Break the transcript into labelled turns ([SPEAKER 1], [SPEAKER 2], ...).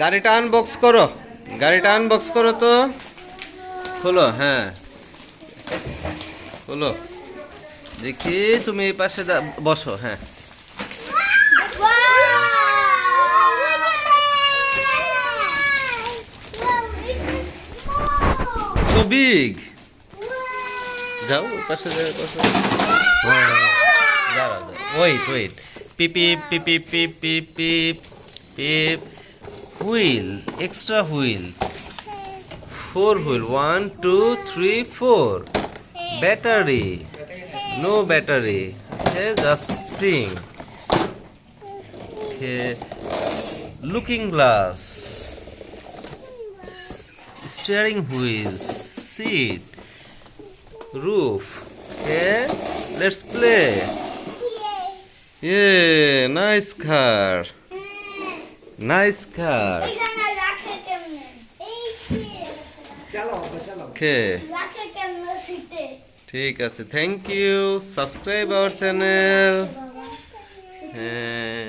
[SPEAKER 1] গাড়িটা আনবক্স করো, গাড়িটা আনবক্স করো তো। খোলো, হ্যাঁ খোলো। দেখি তুমি এই পাশে বসো, হ্যাঁ। So big. যাও ওই পাশে যাও, বসো। দাঁড়াও, wait wait. Peep peep peep peep peep peep peep. Wheel, extra wheel, 4 wheel, 1 2 3 4। Battery, no battery, just spring. Looking glass, steering wheel, seat, roof. Okay, let's play. Yeah, nice car. Nice car. Okay. ঠিক আছে, thank you. Subscribe our channel. হ্যাঁ।